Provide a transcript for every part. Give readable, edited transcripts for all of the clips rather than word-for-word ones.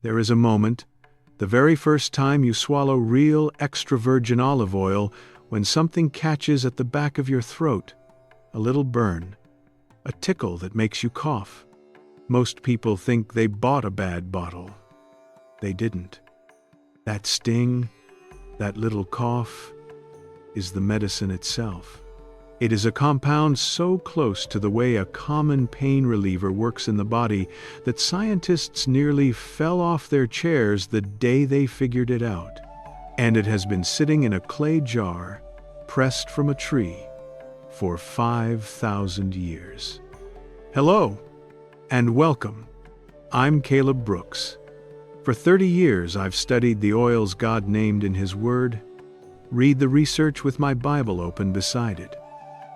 There is a moment, the very first time you swallow real extra virgin olive oil, when something catches at the back of your throat, a little burn, a tickle that makes you cough. Most people think they bought a bad bottle. They didn't. That sting, that little cough, is the medicine itself. It is a compound so close to the way a common pain reliever works in the body that scientists nearly fell off their chairs the day they figured it out. And it has been sitting in a clay jar, pressed from a tree, for 5,000 years. Hello, and welcome. I'm Caleb Brooks. For 30 years I've studied the oils God named in His Word. Read the research with my Bible open beside it.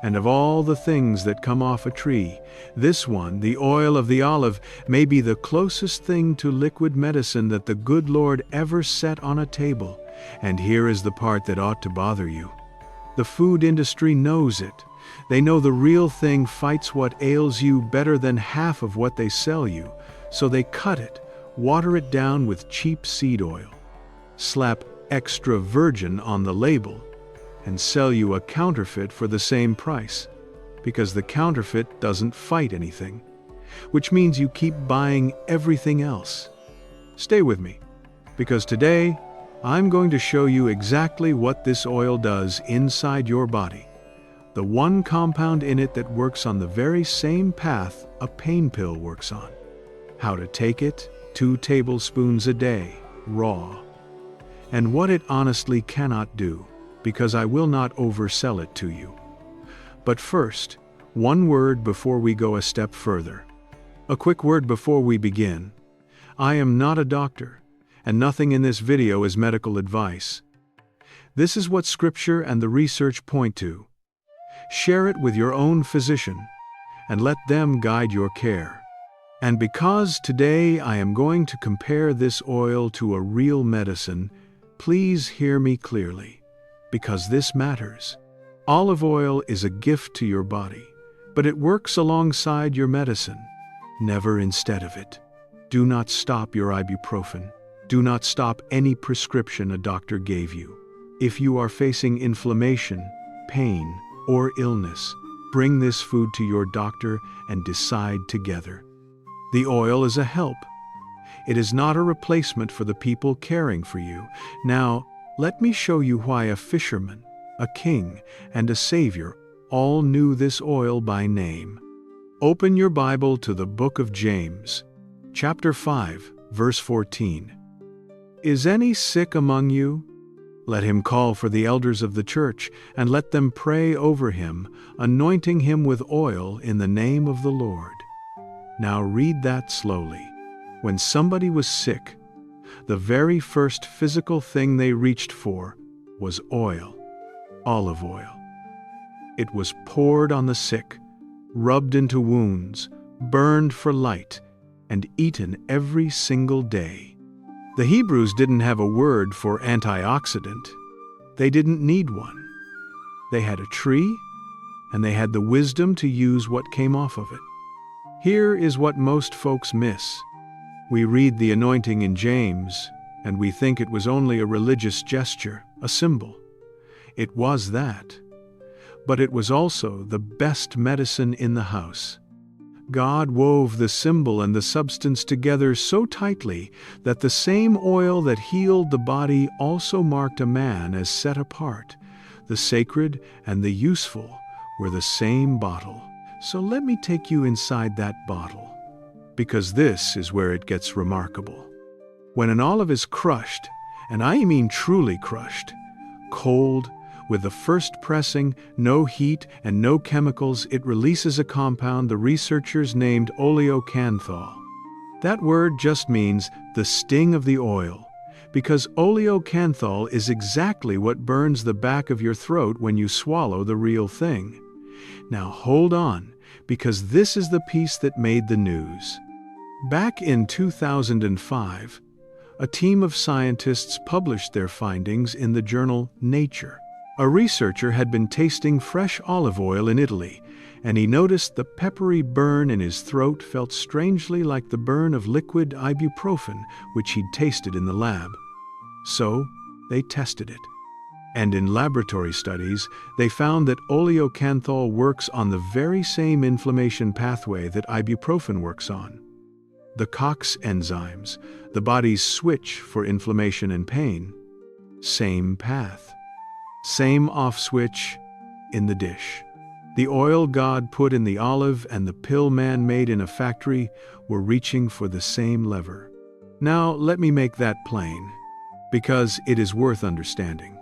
And of all the things that come off a tree, this one, the oil of the olive, may be the closest thing to liquid medicine that the good Lord ever set on a table. And here is the part that ought to bother you. The food industry knows it. They know the real thing fights what ails you better than half of what they sell you. So they cut it, water it down with cheap seed oil, slap extra virgin on the label, and sell you a counterfeit for the same price, because the counterfeit doesn't fight anything, which means you keep buying everything else. Stay with me, because today I'm going to show you exactly what this oil does inside your body, the one compound in it that works on the very same path a pain pill works on. How to take it, 2 tablespoons a day, raw, and what it honestly cannot do, because I will not oversell it to you. But first, one word before we go a step further. A quick word before we begin. I am not a doctor, and nothing in this video is medical advice. This is what Scripture and the research point to. Share it with your own physician, and let them guide your care. And because today I am going to compare this oil to a real medicine, please hear me clearly, because this matters. Olive oil is a gift to your body, but it works alongside your medicine, never instead of it. Do not stop your ibuprofen. Do not stop any prescription a doctor gave you. If you are facing inflammation, pain, or illness, bring this food to your doctor and decide together. The oil is a help. It is not a replacement for the people caring for you. Now, let me show you why a fisherman, a king, and a savior all knew this oil by name. Open your Bible to the book of James, chapter 5, verse 14. Is any sick among you? Let him call for the elders of the church, and let them pray over him, anointing him with oil in the name of the Lord. Now read that slowly. When somebody was sick, the very first physical thing they reached for was oil, olive oil. It was poured on the sick, rubbed into wounds, burned for light, and eaten every single day. The Hebrews didn't have a word for antioxidant. They didn't need one. They had a tree, and they had the wisdom to use what came off of it. Here is what most folks miss. We read the anointing in James, and we think it was only a religious gesture, a symbol. It was that. But it was also the best medicine in the house. God wove the symbol and the substance together so tightly that the same oil that healed the body also marked a man as set apart. The sacred and the useful were the same bottle. So let me take you inside that bottle, because this is where it gets remarkable. When an olive is crushed, and I mean truly crushed, cold, with the first pressing, no heat and no chemicals, it releases a compound the researchers named oleocanthal. That word just means the sting of the oil, because oleocanthal is exactly what burns the back of your throat when you swallow the real thing. Now hold on, because this is the piece that made the news. Back in 2005, a team of scientists published their findings in the journal Nature. A researcher had been tasting fresh olive oil in Italy, and he noticed the peppery burn in his throat felt strangely like the burn of liquid ibuprofen, which he'd tasted in the lab. So, they tested it. And in laboratory studies, they found that oleocanthal works on the very same inflammation pathway that ibuprofen works on. The COX enzymes, the body's switch for inflammation and pain. Same path. Same off switch in the dish. The oil God put in the olive and the pill man made in a factory were reaching for the same lever. Now, let me make that plain, because it is worth understanding.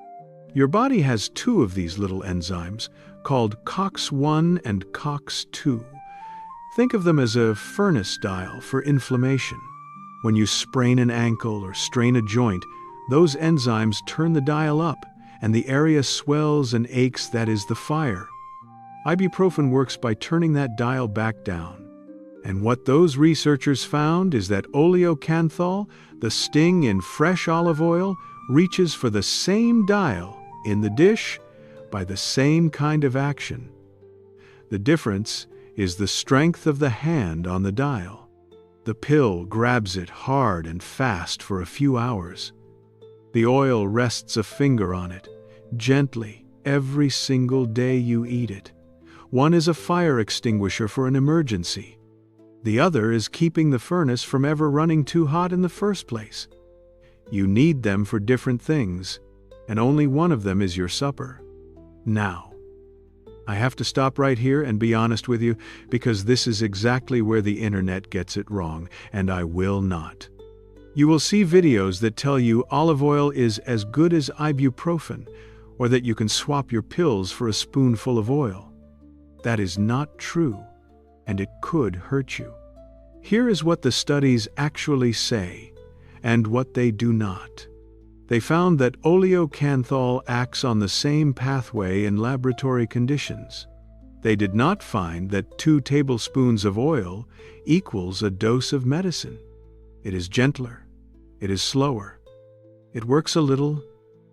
Your body has two of these little enzymes, called COX-1 and COX-2. Think of them as a furnace dial for inflammation. When you sprain an ankle or strain a joint, those enzymes turn the dial up, and the area swells and aches. That is the fire. Ibuprofen works by turning that dial back down. And what those researchers found is that oleocanthal, the sting in fresh olive oil, reaches for the same dial in the dish by the same kind of action. The difference is the strength of the hand on the dial. The pill grabs it hard and fast for a few hours. The oil rests a finger on it, gently, every single day you eat it. One is a fire extinguisher for an emergency. The other is keeping the furnace from ever running too hot in the first place. You need them for different things, and only one of them is your supper. Now, I have to stop right here and be honest with you, because this is exactly where the internet gets it wrong, and I will not. You will see videos that tell you olive oil is as good as ibuprofen, or that you can swap your pills for a spoonful of oil. That is not true, and it could hurt you. Here is what the studies actually say, and what they do not. They found that oleocanthal acts on the same pathway in laboratory conditions. They did not find that 2 tablespoons of oil equals a dose of medicine. It is gentler. It is slower. It works a little,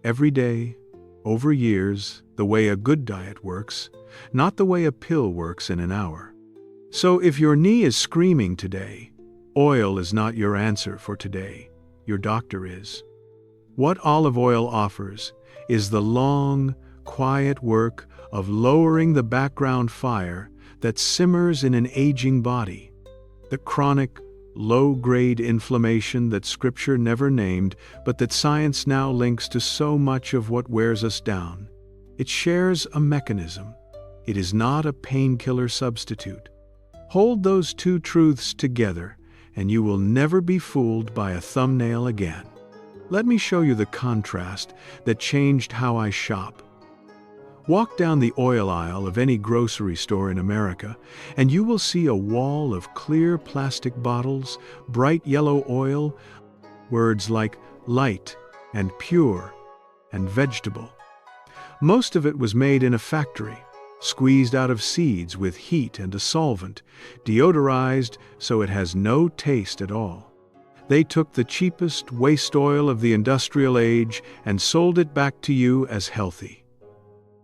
every day, over years, the way a good diet works, not the way a pill works in an hour. So if your knee is screaming today, oil is not your answer for today. Your doctor is. What olive oil offers is the long, quiet work of lowering the background fire that simmers in an aging body, the chronic, low-grade inflammation that Scripture never named, but that science now links to so much of what wears us down. It shares a mechanism. It is not a painkiller substitute. Hold those two truths together, and you will never be fooled by a thumbnail again. Let me show you the contrast that changed how I shop. Walk down the oil aisle of any grocery store in America, and you will see a wall of clear plastic bottles, bright yellow oil, words like light and pure and vegetable. Most of it was made in a factory, squeezed out of seeds with heat and a solvent, deodorized so it has no taste at all. They took the cheapest waste oil of the industrial age and sold it back to you as healthy.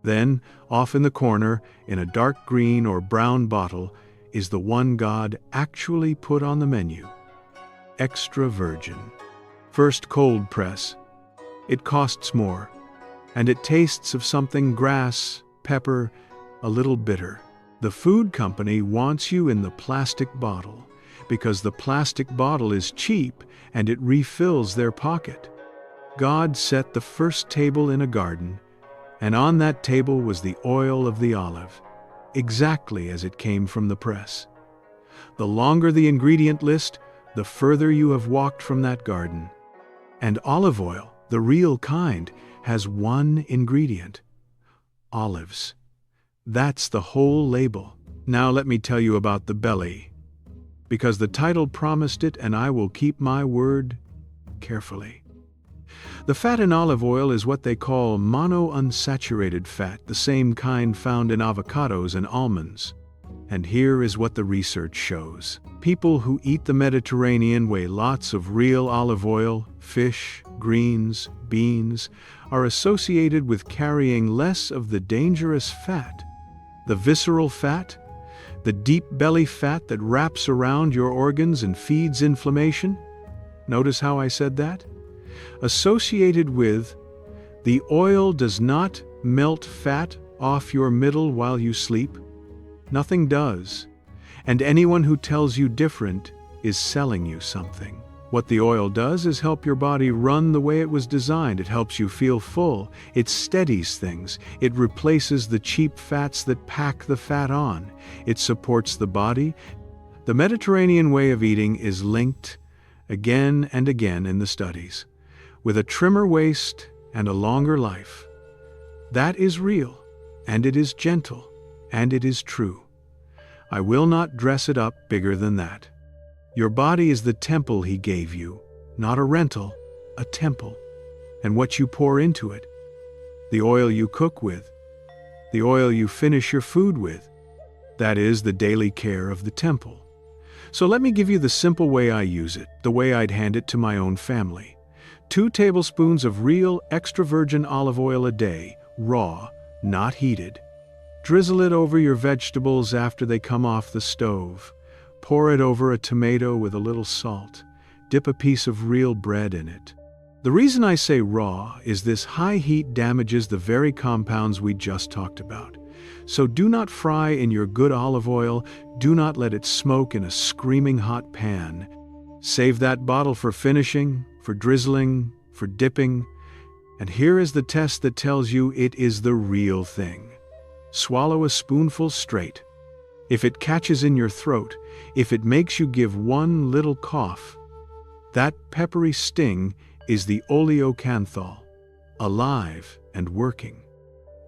Then, off in the corner, in a dark green or brown bottle, is the one God actually put on the menu. Extra virgin. First cold press. It costs more, and it tastes of something grass, pepper, a little bitter. The food company wants you in the plastic bottle, because the plastic bottle is cheap and it refills their pocket. God set the first table in a garden, and on that table was the oil of the olive, exactly as it came from the press. The longer the ingredient list, the further you have walked from that garden. And olive oil, the real kind, has one ingredient: olives. That's the whole label. Now let me tell you about the belly, because the title promised it, and I will keep my word carefully. The fat in olive oil is what they call monounsaturated fat, the same kind found in avocados and almonds. And here is what the research shows. People who eat the Mediterranean weigh lots of real olive oil, fish, greens, beans, are associated with carrying less of the dangerous fat. The visceral fat, the deep belly fat that wraps around your organs and feeds inflammation. Notice how I said that? Associated with, the oil does not melt fat off your middle while you sleep. Nothing does. And anyone who tells you different is selling you something. What the oil does is help your body run the way it was designed. It helps you feel full. It steadies things. It replaces the cheap fats that pack the fat on. It supports the body. The Mediterranean way of eating is linked again and again in the studies with a trimmer waist and a longer life. That is real, and it is gentle, and it is true. I will not dress it up bigger than that. Your body is the temple He gave you, not a rental, a temple. And what you pour into it, the oil you cook with, the oil you finish your food with, that is the daily care of the temple. So let me give you the simple way I use it, the way I'd hand it to my own family. 2 tablespoons of real extra virgin olive oil a day, raw, not heated. Drizzle it over your vegetables after they come off the stove. Pour it over a tomato with a little salt. Dip a piece of real bread in it. The reason I say raw is this high heat damages the very compounds we just talked about. So do not fry in your good olive oil. Do not let it smoke in a screaming hot pan. Save that bottle for finishing, for drizzling, for dipping. And here is the test that tells you it is the real thing. Swallow a spoonful straight. If it catches in your throat, if it makes you give one little cough, that peppery sting is the oleocanthal, alive and working.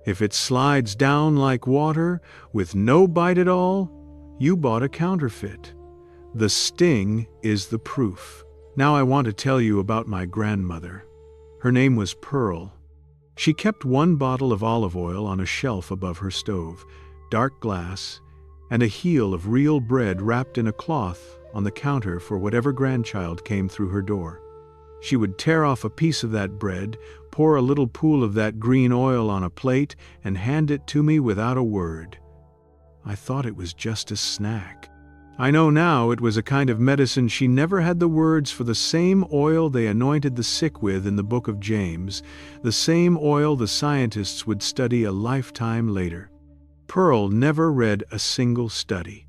If it slides down like water, with no bite at all, you bought a counterfeit. The sting is the proof. Now I want to tell you about my grandmother. Her name was Pearl. She kept 1 bottle of olive oil on a shelf above her stove, dark glass, and a heel of real bread wrapped in a cloth on the counter for whatever grandchild came through her door. She would tear off a piece of that bread, pour a little pool of that green oil on a plate, and hand it to me without a word. I thought it was just a snack. I know now it was a kind of medicine. She never had the words for the same oil they anointed the sick with in the book of James, the same oil the scientists would study a lifetime later. Pearl never read a single study.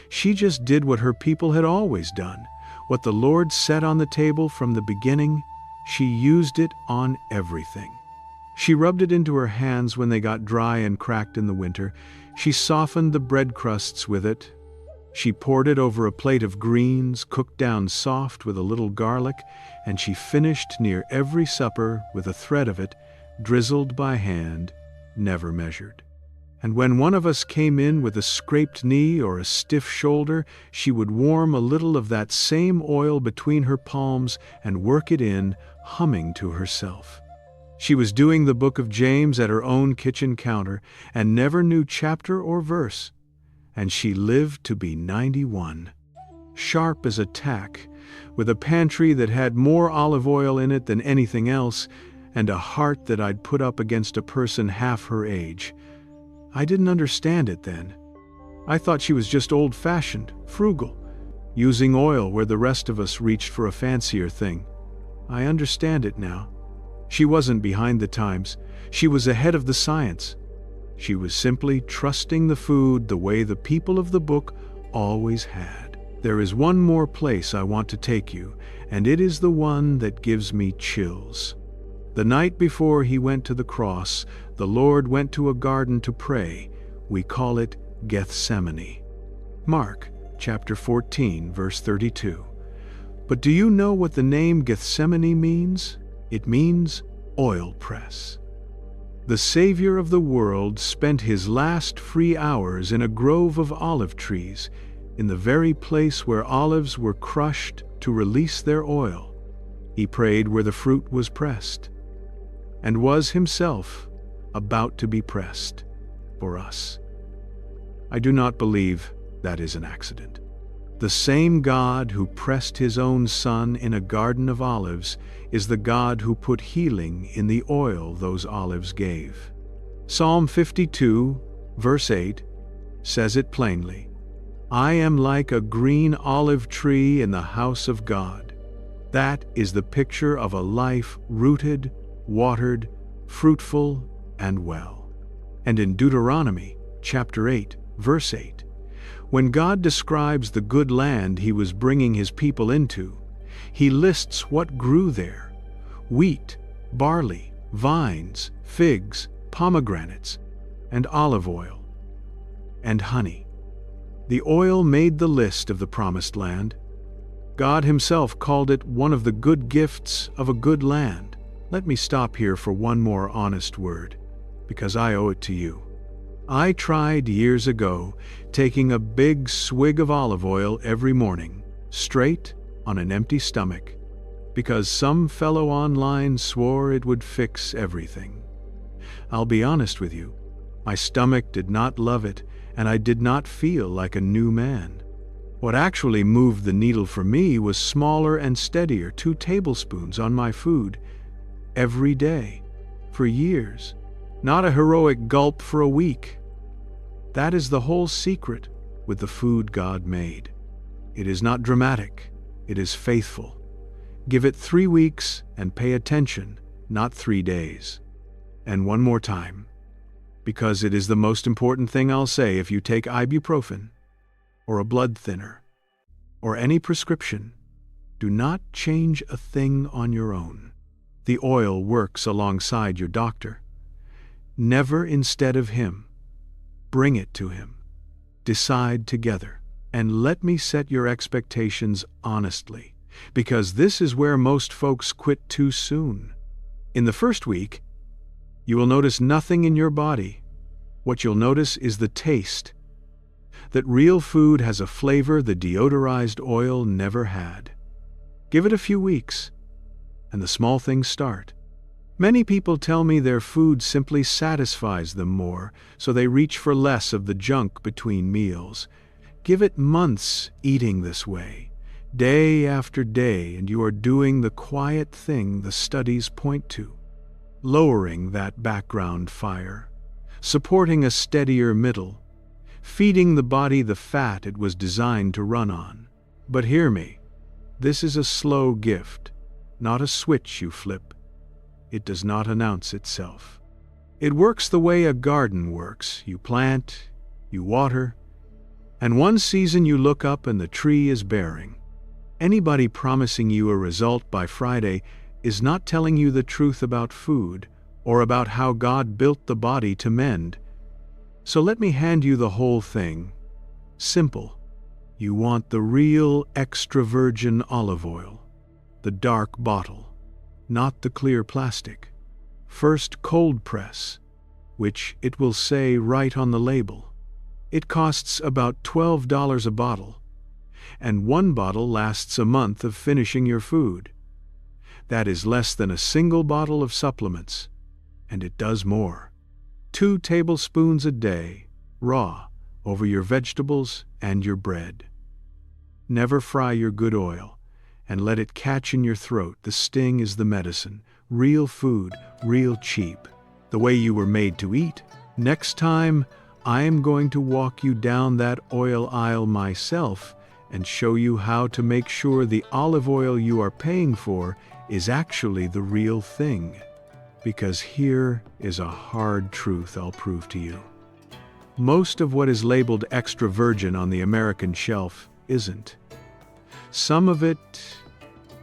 She just did what her people had always done. What the Lord set on the table from the beginning, she used it on everything. She rubbed it into her hands when they got dry and cracked in the winter. She softened the bread crusts with it. She poured it over a plate of greens, cooked down soft with a little garlic, and she finished near every supper with a thread of it, drizzled by hand, never measured. And when one of us came in with a scraped knee or a stiff shoulder, she would warm a little of that same oil between her palms and work it in, humming to herself. She was doing the book of James at her own kitchen counter and never knew chapter or verse. And she lived to be 91. Sharp as a tack, with a pantry that had more olive oil in it than anything else, and a heart that I'd put up against a person half her age. I didn't understand it then. I thought she was just old-fashioned, frugal, using oil where the rest of us reached for a fancier thing. I understand it now. She wasn't behind the times. She was ahead of the science. She was simply trusting the food the way the people of the book always had. There is one more place I want to take you, and it is the one that gives me chills. The night before He went to the cross, the Lord went to a garden to pray. We call it Gethsemane. Mark chapter 14, verse 32. But do you know what the name Gethsemane means? It means oil press. The Savior of the world spent His last free hours in a grove of olive trees, in the very place where olives were crushed to release their oil. He prayed where the fruit was pressed, and was Himself about to be pressed for us. I do not believe that is an accident. The same God who pressed His own Son in a garden of olives is the God who put healing in the oil those olives gave. Psalm 52, verse 8, says it plainly. I am like a green olive tree in the house of God. That is the picture of a life rooted, watered, fruitful, and well. And in Deuteronomy, chapter 8, verse 8, when God describes the good land he was bringing his people into, he lists what grew there: wheat, barley, vines, figs, pomegranates, and olive oil, and honey. The oil made the list of the promised land. God himself called it one of the good gifts of a good land. Let me stop here for one more honest word, because I owe it to you. I tried years ago taking a big swig of olive oil every morning, straight on an empty stomach, because some fellow online swore it would fix everything. I'll be honest with you, my stomach did not love it, and I did not feel like a new man. What actually moved the needle for me was smaller and steadier 2 tablespoons on my food every day, for years, not a heroic gulp for a week. That is the whole secret with the food God made. It is not dramatic, it is faithful. Give it 3 weeks and pay attention, not 3 days. And one more time, because it is the most important thing I'll say: if you take ibuprofen, or a blood thinner, or any prescription, do not change a thing on your own. The oil works alongside your doctor, never instead of him. Bring it to him. Decide together. And let me set your expectations honestly, because this is where most folks quit too soon. In the first week, you will notice nothing in your body. What you'll notice is the taste. That real food has a flavor the deodorized oil never had. Give it a few weeks, and the small things start. Many people tell me their food simply satisfies them more, so they reach for less of the junk between meals. Give it months eating this way, day after day, and you are doing the quiet thing the studies point to: lowering that background fire, supporting a steadier middle, feeding the body the fat it was designed to run on. But hear me, this is a slow gift, not a switch you flip. It does not announce itself. It works the way a garden works. You plant, you water, and one season you look up and the tree is bearing. Anybody promising you a result by Friday is not telling you the truth about food or about how God built the body to mend. So let me hand you the whole thing. Simple. You want the real extra virgin olive oil, the dark bottle, not the clear plastic. First cold press, which it will say right on the label. It costs about $12 a bottle, and 1 bottle lasts a month of finishing your food. That is less than a single bottle of supplements, and it does more. 2 tablespoons a day, raw, over your vegetables and your bread. Never fry your good oil, and let it catch in your throat. The sting is the medicine. Real food, real cheap, the way you were made to eat. Next time, I am going to walk you down that oil aisle myself and show you how to make sure the olive oil you are paying for is actually the real thing. Because here is a hard truth I'll prove to you. Most of what is labeled extra virgin on the American shelf isn't. Some of it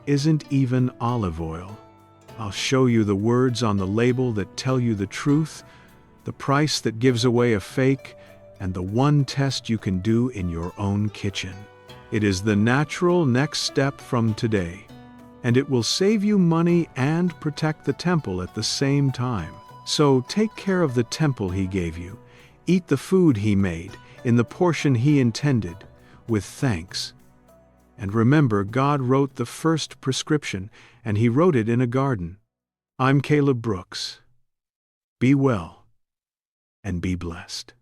isn't even olive oil. I'll show you the words on the label that tell you the truth, the price that gives away a fake, and the one test you can do in your own kitchen. It is the natural next step from today, and it will save you money and protect the temple at the same time. So take care of the temple he gave you. Eat the food he made in the portion he intended, with thanks. And remember, God wrote the first prescription, and he wrote it in a garden. I'm Caleb Brooks. Be well and be blessed.